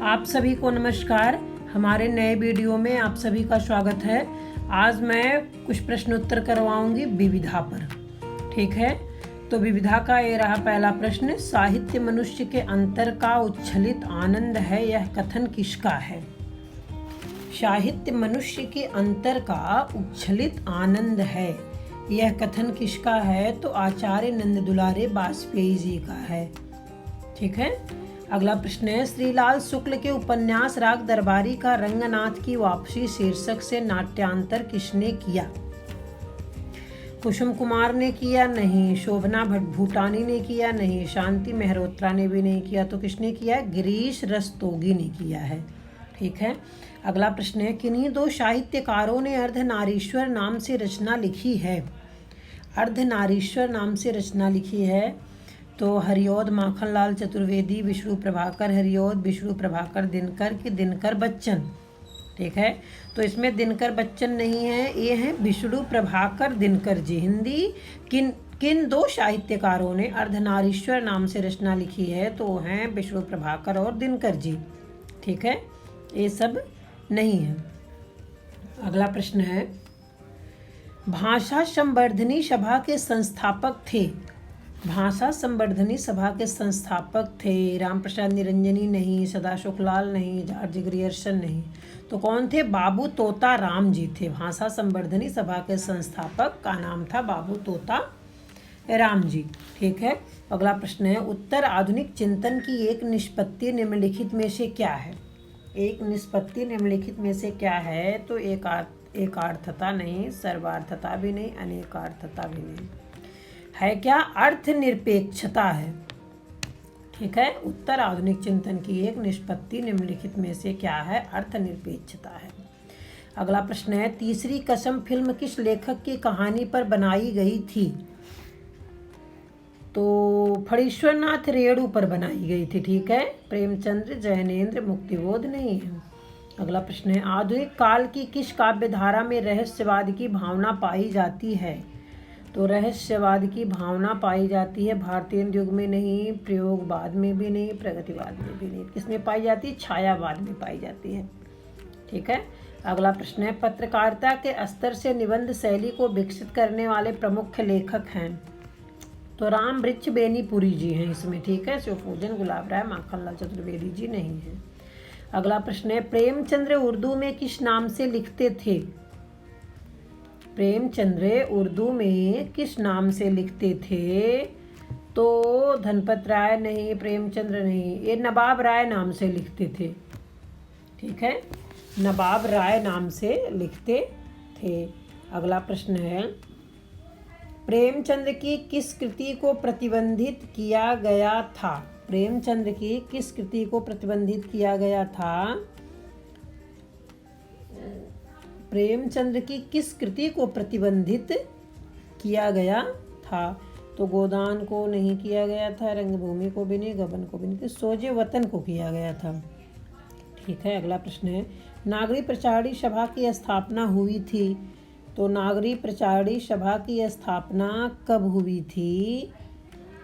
आप सभी को नमस्कार। हमारे नए वीडियो में आप सभी का स्वागत है। आज मैं कुछ प्रश्नोत्तर करवाऊंगी विविधा पर। ठीक है, तो विविधा का ये रहा पहला प्रश्न। साहित्य मनुष्य के अंतर का उच्छलित आनंद है, यह कथन किसका है? साहित्य मनुष्य के अंतर का उच्छलित आनंद है, यह कथन किसका है? तो आचार्य नंद दुलारे वाजपेयी जी का है। ठीक है, अगला प्रश्न है। श्रीलाल शुक्ल के उपन्यास राग दरबारी का रंगनाथ की वापसी शीर्षक से नाट्यांतर किसने किया? कुसुम कुमार ने किया? नहीं। शोभना भूटानी ने किया? नहीं। शांति मेहरोत्रा ने भी नहीं किया। तो किसने किया? गिरीश रस्तोगी ने किया है। ठीक है, अगला प्रश्न है। किन्हीं दो साहित्यकारों ने अर्धनारीश्वर नाम से रचना लिखी है? अर्धनारीश्वर नाम से रचना लिखी है तो हरिऔध माखनलाल चतुर्वेदी, विष्णु प्रभाकर हरिऔध, विष्णु प्रभाकर दिनकर की दिनकर बच्चन। ठीक है, तो इसमें दिनकर बच्चन नहीं है, ये है विष्णु प्रभाकर दिनकर जी। हिंदी किन दो साहित्यकारों ने अर्धनारीश्वर नाम से रचना लिखी है? तो हैं विष्णु प्रभाकर और दिनकर जी। ठीक है, ये सब नहीं है। अगला प्रश्न है। भाषा संवर्धनी सभा के संस्थापक थे? भाषा संवर्धनी सभा के संस्थापक थे राम प्रसाद निरंजनी नहीं, सदाशिव लाल नहीं, जॉर्ज ग्रियर्सन नहीं। तो कौन थे? बाबू तोता राम जी थे। भाषा संवर्धनी सभा के संस्थापक का नाम था बाबू तोता राम जी। ठीक है, अगला प्रश्न है। उत्तर आधुनिक चिंतन की एक निष्पत्ति निम्नलिखित में से क्या है? एक निष्पत्ति निम्नलिखित में से क्या है? तो एकार्थता नहीं, सर्वार्थता भी नहीं, अनेकार्थता भी नहीं है। क्या? अर्थ निरपेक्षता है। ठीक है, उत्तर आधुनिक चिंतन की एक निष्पत्ति निम्नलिखित में से क्या है? अर्थ निरपेक्षता है। अगला प्रश्न है। तीसरी कसम फिल्म किस लेखक की कहानी पर बनाई गई थी? तो फणीश्वरनाथ रेणु पर बनाई गई थी। ठीक है, प्रेमचंद्र, जैनेन्द्र, मुक्तिबोध नहीं है। अगला प्रश्न है। आधुनिक काल की किस काव्य धारा में रहस्यवाद की भावना पाई जाती है? तो रहस्यवाद की भावना पाई जाती है भारतीय युग में नहीं, प्रयोगवाद में भी नहीं, प्रगतिवाद में भी नहीं। किसमें पाई जाती है? छायावाद में पाई जाती है। ठीक है, अगला प्रश्न है। पत्रकारिता के स्तर से निबंध शैली को विकसित करने वाले प्रमुख लेखक हैं? तो राम वृक्ष बेनीपुरी जी हैं इसमें। ठीक है, शिवपूजन गुलाब राय माखनलाल चतुर्वेदी जी नहीं है। अगला प्रश्न है। प्रेमचंद्र उर्दू में किस नाम से लिखते थे? प्रेमचंद्र उर्दू में किस नाम से लिखते थे? तो धनपत राय नहीं, प्रेमचंद्र नहीं, ये नवाब राय नाम से लिखते थे। ठीक है, नवाब राय नाम से लिखते थे। अगला प्रश्न है। प्रेमचंद्र की किस कृति को प्रतिबंधित किया गया था? प्रेमचंद्र की किस कृति को प्रतिबंधित किया गया था? प्रेमचंद्र की किस कृति को प्रतिबंधित किया गया था? तो गोदान को नहीं किया गया था, रंगभूमि को भी नहीं, गबन को भी नहीं, सोजे वतन को किया गया था। ठीक है, अगला प्रश्न है। नागरी प्रचारणी सभा की स्थापना हुई थी? तो नागरी प्रचारणी सभा की स्थापना कब हुई थी?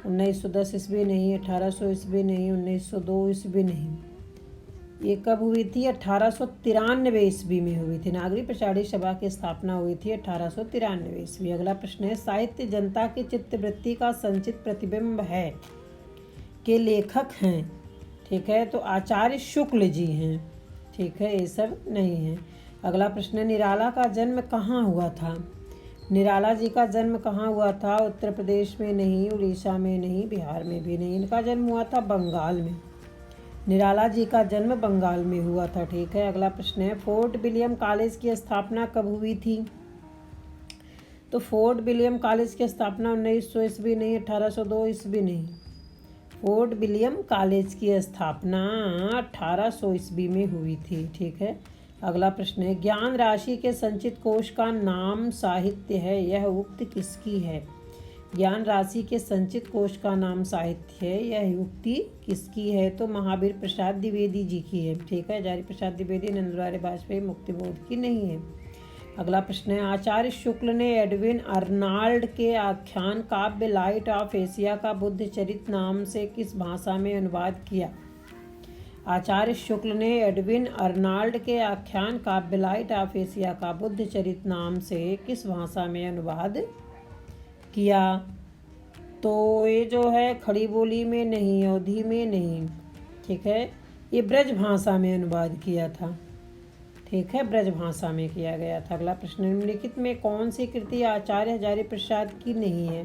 1910 ईस्वी नहीं, 1800 ईस्वी नहीं, 1902 ईस्वी नहीं। ये कब हुई थी? 1893 ईस्वी में हुई थी। नागरी प्रचारणी सभा की स्थापना हुई थी 1893 ईस्वी। अगला प्रश्न है। साहित्य जनता की चित्तवृत्ति का संचित प्रतिबिंब है के लेखक हैं? ठीक है, तो आचार्य शुक्ल जी हैं। ठीक है, ये सब नहीं है। अगला प्रश्न है। निराला का जन्म कहाँ हुआ था? निराला जी का जन्म कहाँ हुआ था? उत्तर प्रदेश में नहीं, उड़ीसा में नहीं, बिहार में भी नहीं। इनका जन्म हुआ था बंगाल में। निराला जी का जन्म बंगाल में हुआ था। ठीक है, अगला प्रश्न है। फोर्ट विलियम कॉलेज की स्थापना कब हुई थी? तो फोर्ट विलियम कॉलेज की स्थापना 1900 ईस्वी नहीं, 1802 ईस्वी नहीं। फोर्ट विलियम कॉलेज की स्थापना 1800 ईस्वी में हुई थी। ठीक है, अगला प्रश्न है। ज्ञान राशि के संचित कोश का नाम साहित्य है, यह उक्ति किसकी है? ज्ञान राशि के संचित कोश का नाम साहित्य है, यह उक्ति किसकी है? तो महावीर प्रसाद द्विवेदी जी की है। ठीक है, हजारी प्रसाद द्विवेदी, नंद दुलारे वाजपेयी, मुक्तिबोध की नहीं है। अगला प्रश्न है। आचार्य शुक्ल ने एडविन अर्नाल्ड के आख्यान काव्य लाइट ऑफ एशिया का बुद्ध चरित नाम से किस भाषा में अनुवाद किया? आचार्य शुक्ल ने एडविन अर्नाल्ड के आख्यान काव्य लाइट ऑफ एशिया का बुद्ध चरित नाम से किस भाषा में अनुवाद किया? तो ये जो है खड़ी बोली में नहीं, अवधी में नहीं, ठीक है, ये ब्रज भाषा में अनुवाद किया था, ठीक है, ब्रज भाषा में किया गया था। अगला प्रश्न, निम्नलिखित में कौन सी कृति आचार्य हजारी प्रसाद की नहीं है?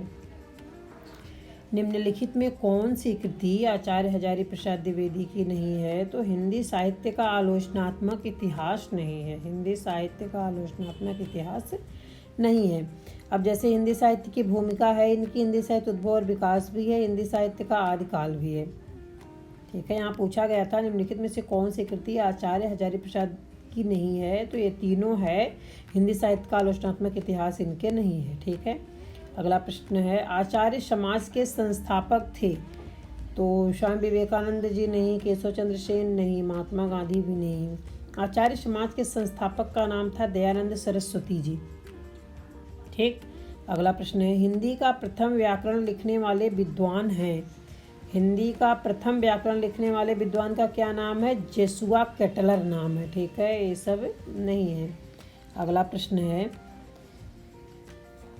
निम्नलिखित में कौन सी कृति आचार्य हजारी प्रसाद द्विवेदी की नहीं है? तो हिंदी साहित्य का आलोचनात्मक इतिहास नहीं है, हिंदी साहित्य का आलोचनात्मक इतिहास नहीं है। अब जैसे हिंदी साहित्य की भूमिका है इनकी, हिंदी साहित्य उद्भव और विकास भी है, हिंदी साहित्य का आदिकाल भी है, ठीक है। यहाँ पूछा गया था निम्नलिखित में से कौन सी कृति आचार्य हजारी प्रसाद की नहीं है? तो ये तीनों है, हिंदी साहित्य का आलोचनात्मक इतिहास इनके नहीं है, ठीक है। अगला प्रश्न है, आचार्य समाज के संस्थापक थे? तो स्वामी विवेकानंद जी नहीं, केशव चंद्र सेन नहीं, महात्मा गांधी भी नहीं। आचार्य समाज के संस्थापक का नाम था दयानंद सरस्वती जी, ठीक। अगला प्रश्न है, हिंदी का प्रथम व्याकरण लिखने वाले विद्वान हैं? हिंदी का प्रथम व्याकरण लिखने वाले विद्वान का क्या नाम है? जेसुआ केटलर नाम है, ठीक है, ये सब नहीं है। अगला प्रश्न है,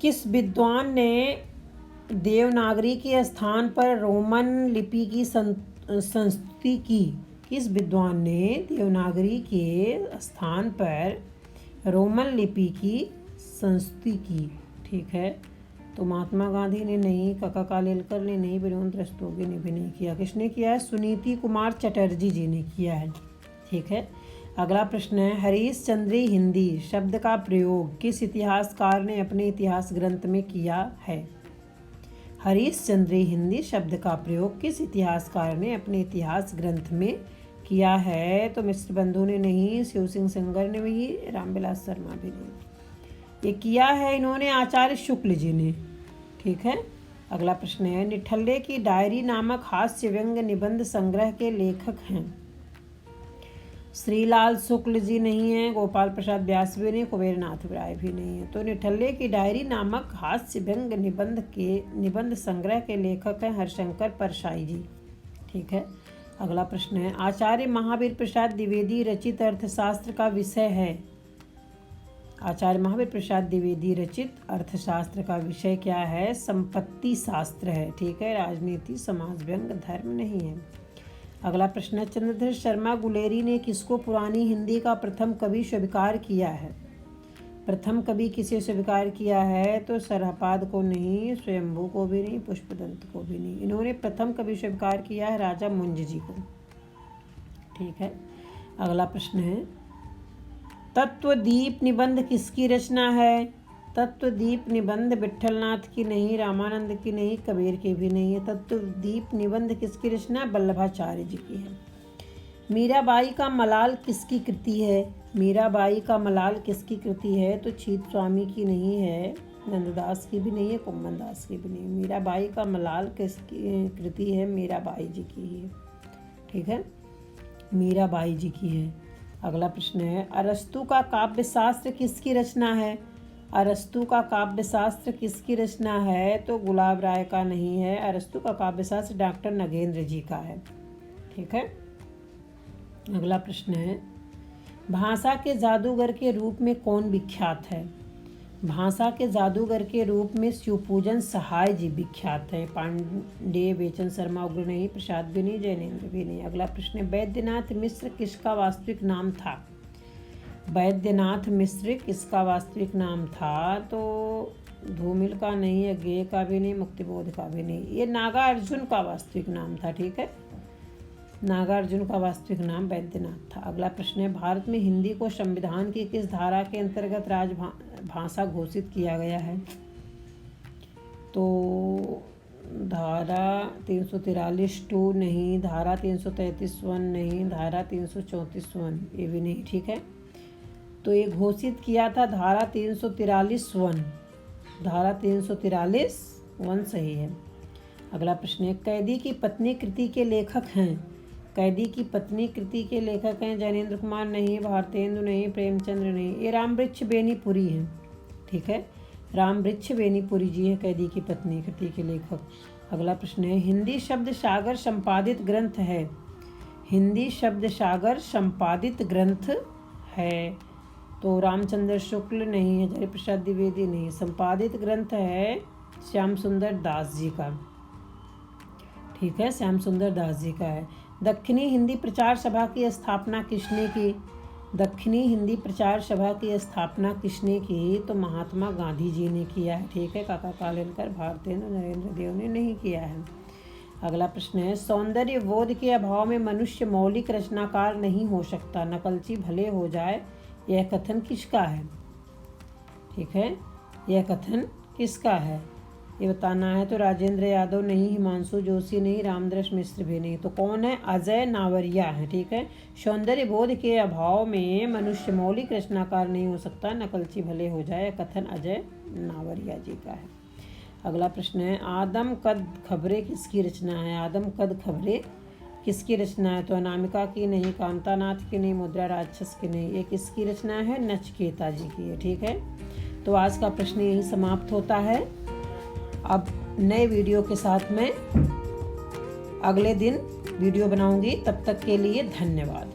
किस विद्वान ने देवनागरी के स्थान पर रोमन लिपि की संस्तुति की? किस विद्वान ने देवनागरी के स्थान पर रोमन लिपि की संस्तुति की? ठीक है, तो महात्मा गांधी ने नहीं, काका कालेलकर ने नहीं, विनोद रस्तोगी ने भी नहीं किया। किसने किया है? सुनीति कुमार चटर्जी जी ने किया है, ठीक है। अगला प्रश्न है, हरीश चंद्री हिंदी शब्द का प्रयोग किस इतिहासकार ने अपने इतिहास ग्रंथ में किया है? हरीश चंद्री हिंदी शब्द का प्रयोग किस इतिहासकार ने अपने इतिहास ग्रंथ में किया है? तो मिश्र बंधु ने नहीं, शिव सिंह सेंगर ने भी, रामविलास शर्मा भी नहीं। ये किया है इन्होंने आचार्य शुक्ल जी ने, ठीक है। अगला प्रश्न है, निठल्ले की डायरी नामक हास्य व्यंग निबंध संग्रह के लेखक हैं? श्रीलाल शुक्ल जी नहीं है, गोपाल प्रसाद व्यास भी नहीं, कुबेरनाथ राय भी नहीं है। तो निठल्ले की डायरी नामक हास्य व्यंग निबंध संग्रह के लेखक हैं हरिशंकर परसाई जी, ठीक है। अगला प्रश्न है, आचार्य महावीर प्रसाद द्विवेदी रचित अर्थशास्त्र का विषय है? आचार्य महावीर प्रसाद द्विवेदी रचित अर्थशास्त्र का विषय क्या है? संपत्ति शास्त्र है, ठीक है, राजनीति, समाज व्यंग, धर्म नहीं है। अगला प्रश्न है, चंद्रधर शर्मा गुलेरी ने किसको पुरानी हिंदी का प्रथम कवि स्वीकार किया है? प्रथम कवि किसे स्वीकार किया है? तो सरहपाद को नहीं, स्वयंभू को भी नहीं, पुष्पदंत को भी नहीं। इन्होंने प्रथम कवि स्वीकार किया है राजा मुंज जी को, ठीक है। अगला प्रश्न है, तत्वदीप निबंध किसकी रचना है? तत्वदीप निबंध विट्ठलनाथ की नहीं, रामानंद की नहीं, कबीर की भी नहीं है। तत्वदीप निबंध किसकी रचना? वल्लभाचार्य जी की है। मीराबाई का मलाल किसकी कृति है? मीराबाई का मलाल किसकी कृति है? तो छीत स्वामी की नहीं है, नंददास की भी नहीं है, कुम्मन दास की भी नहीं। मीराबाई का मलाल किसकी कृति है? मीराबाई जी की है, ठीक है, मीराबाई जी की है। अगला प्रश्न है, अरस्तु का काव्य शास्त्र किसकी रचना है? अरस्तु का काव्य शास्त्र किसकी रचना है? तो गुलाब राय का नहीं है, अरस्तु का काव्य शास्त्र डॉक्टर नगेंद्र जी का है, ठीक है। अगला प्रश्न है, भाषा के जादूगर के रूप में कौन विख्यात है? भाषा के जादूगर के रूप में शिवपूजन सहाय जी विख्यात है। पांडे, बेचन शर्मा उग्र नहीं, प्रसाद भी नहीं, जैनेन्द्र भी नहीं। अगला प्रश्न है, वैद्यनाथ मिश्र किसका वास्तविक नाम था? वैद्यनाथ मिश्र किसका वास्तविक नाम था? तो धूमिल का नहीं है, गेय का भी नहीं, मुक्तिबोध का भी नहीं। ये नागार्जुन का वास्तविक नाम था, ठीक है, नागार्जुन का वास्तविक नाम वैद्यनाथ था। अगला प्रश्न है, भारत में हिंदी को संविधान की किस धारा के अंतर्गत राजभाषा घोषित किया गया है? तो धारा 343(2) नहीं, धारा 333(1) नहीं, धारा 334(1) ये भी नहीं, ठीक है। तो ये घोषित किया था धारा 343(1), धारा 343(1) सही है। अगला प्रश्न है, कैदी की पत्नी कृति के लेखक हैं? कैदी की पत्नी कृति के लेखक हैं जैनेन्द्र कुमार नहीं, भारतेंदु नहीं, प्रेमचंद्र नहीं। ये रामवृक्ष बेनीपुरी हैं, ठीक है, रामवृक्ष बेनीपुरी जी हैं कैदी की पत्नी कृति के लेखक। अगला प्रश्न है, हिंदी शब्द सागर संपादित ग्रंथ है? हिंदी शब्द सागर संपादित ग्रंथ है? तो रामचंद्र शुक्ल नहीं है, हजारी प्रसाद द्विवेदी नहीं। संपादित ग्रंथ है श्याम सुंदर दास जी का। ठीक है, श्याम सुंदर दास जी का है। दक्षिणी हिंदी प्रचार सभा की स्थापना किसने की? दक्षिणी हिंदी प्रचार सभा की स्थापना किसने की? तो महात्मा गांधी जी ने किया है। ठीक है, काका कालेलकर, भारतेंद्र, नरेंद्र देव ने नहीं किया है। अगला प्रश्न है, सौंदर्य बोध के अभाव में मनुष्य मौलिक रचनाकार नहीं हो सकता, नकलची भले हो जाए, यह कथन किसका है? ठीक है, यह कथन किसका है ये बताना है। तो राजेंद्र यादव नहीं, हिमांशु जोशी नहीं, रामदर्श मिश्र भी नहीं। तो कौन है? अजय नावरिया है। ठीक है, सौंदर्य बोध के अभाव में मनुष्य मौलिक रचनाकार नहीं हो सकता, नकलची भले हो जाए, कथन अजय नावरिया जी का है। अगला प्रश्न है, आदम कद खबरें किसकी रचना है? आदम कद खबरें किसकी रचना है? तो अनामिका की नहीं, कांतानाथ की नहीं, मुद्रा राक्षस की नहीं। ये किसकी रचना है? नचिकेता जी की है। ठीक है, तो आज का प्रश्न यही समाप्त होता है। अब नए वीडियो के साथ में अगले दिन वीडियो बनाऊंगी। तब तक के लिए धन्यवाद।